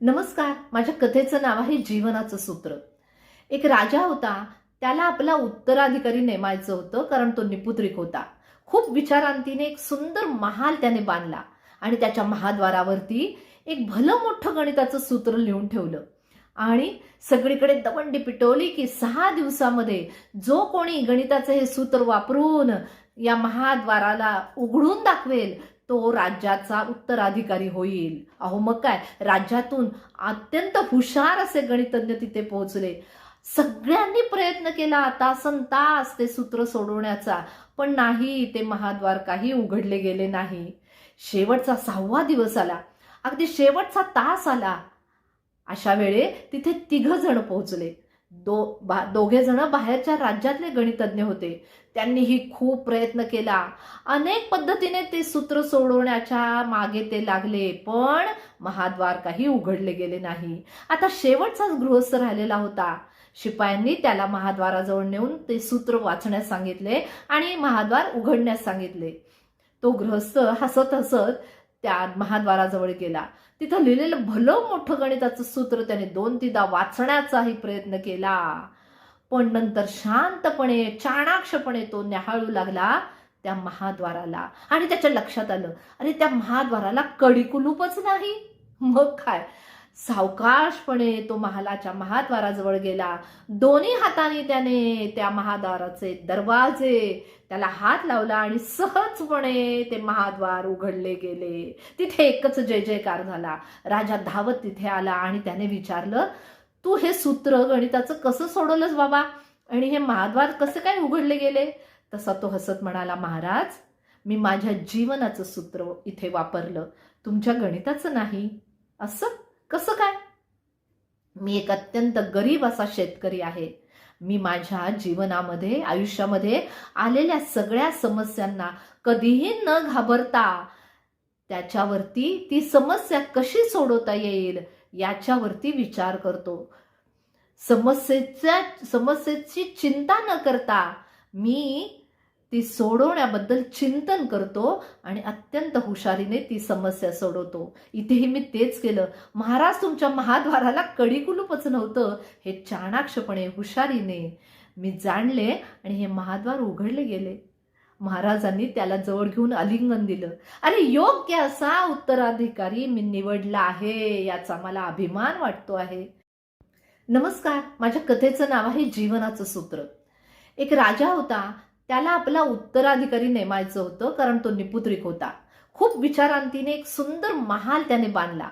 नमस्कार. माझ्या कथेचं नाव आहे जीवनाचं सूत्र. एक राजा होता. त्याला आपला उत्तराधिकारी नेमायचं होतं, कारण तो निपुत्रिक होता. खूप विचारांतीने एक सुंदर महाल त्याने बांधला आणि त्याच्या महाद्वारावरती एक भलं मोठं गणिताचं सूत्र लिहून ठेवलं आणि सगळीकडे दवंडी पिटवली की 6 दिवसामध्ये जो कोणी गणिताचं हे सूत्र वापरून या महाद्वाराला उघडून दाखवेल तो राज्याचा उत्तराधिकारी होईल. अहो मग काय, राज्यातून अत्यंत हुशार असे गणितज्ञ तिथे पोहोचले. सगळ्यांनी प्रयत्न केला तासनतास ते सूत्र सोडवण्याचा, पण नाही, ते महाद्वार काही उघडले गेले नाही. शेवटचा 6वा दिवस आला, अगदी शेवटचा तास आला. अशा वेळे तिथे 3 जण पोहोचले. दोघे जण बाहेरच्या राज्यातले गणितज्ञ होते. त्यांनीही खूप प्रयत्न केला. अनेक पद्धतीने ते सूत्र सोडवण्याच्या मागे ते लागले, पण महाद्वार काही उघडले गेले नाही. आता शेवटचाच गृहस्थ राहिलेला होता. शिपायांनी त्याला महाद्वाराजवळ नेऊन ते सूत्र वाचण्यास सांगितले आणि महाद्वार उघडण्यास सांगितले. तो गृहस्थ हसत हसत त्या महाद्वाराजवळ गेला. तिथं लिहिलेलं भलं मोठं गणिताचं सूत्र त्याने 2-3दा वाचण्याचाही प्रयत्न केला, पण नंतर शांतपणे चाणाक्षपणे तो न्याहाळू लागला त्या महाद्वाराला आणि त्याच्या लक्षात आलं, अरे त्या महाद्वाराला कडी कुलूपच नाही. मग काय, सावकाशपणे तो महालाच्या महाद्वाराजवळ गेला. दोन्ही हाताने त्याने त्या महाद्वाराचे दरवाजे त्याला हात लावला आणि सहजपणे ते महाद्वार उघडले गेले. तिथे एकच जय जयकार झाला. राजा धावत तिथे आला आणि त्याने विचारलं, तू हे सूत्र गणिताचं कसं सोडवलंस बाबा, आणि हे महाद्वार कसे काय उघडले गेले? तसा तो हसत म्हणाला, महाराज, मी माझ्या जीवनाचं सूत्र इथे वापरलं, तुमच्या गणिताचं नाही. असं कसं काय? मी एक अत्यंत गरीब असा शेतकरी आहे. मी माझ्या जीवनामध्ये, आयुष्यामध्ये आलेल्या सगळ्या समस्यांना कधीही न घाबरता त्याच्यावरती ती समस्या कशी सोडवता येईल याच्यावरती विचार करतो. समस्येची चिंता न करता मी ती सोडवण्याबद्दल चिंतन करतो आणि अत्यंत हुशारीने ती समस्या सोडवतो. इथेही मी तेच केलं. महाराज, तुमच्या महाद्वाराला कडी कुलूपच नव्हतं हे चाणाक्षपणे, हुशारीने मी जाणले आणि हे महाद्वार उघडले गेले. महाराजांनी त्याला जवळ घेऊन आलिंगन दिलं. अरे, योग्य असा उत्तराधिकारी मी निवडला आहे, याचा मला अभिमान वाटतो आहे. नमस्कार. माझ्या कथेचं नाव आहे जीवनाचं सूत्र. एक राजा होता. त्याला आपला उत्तराधिकारी नेमायचं होतं, कारण तो निपुत्रिक होता. खूप विचारांतीने एक सुंदर महाल त्याने बांधला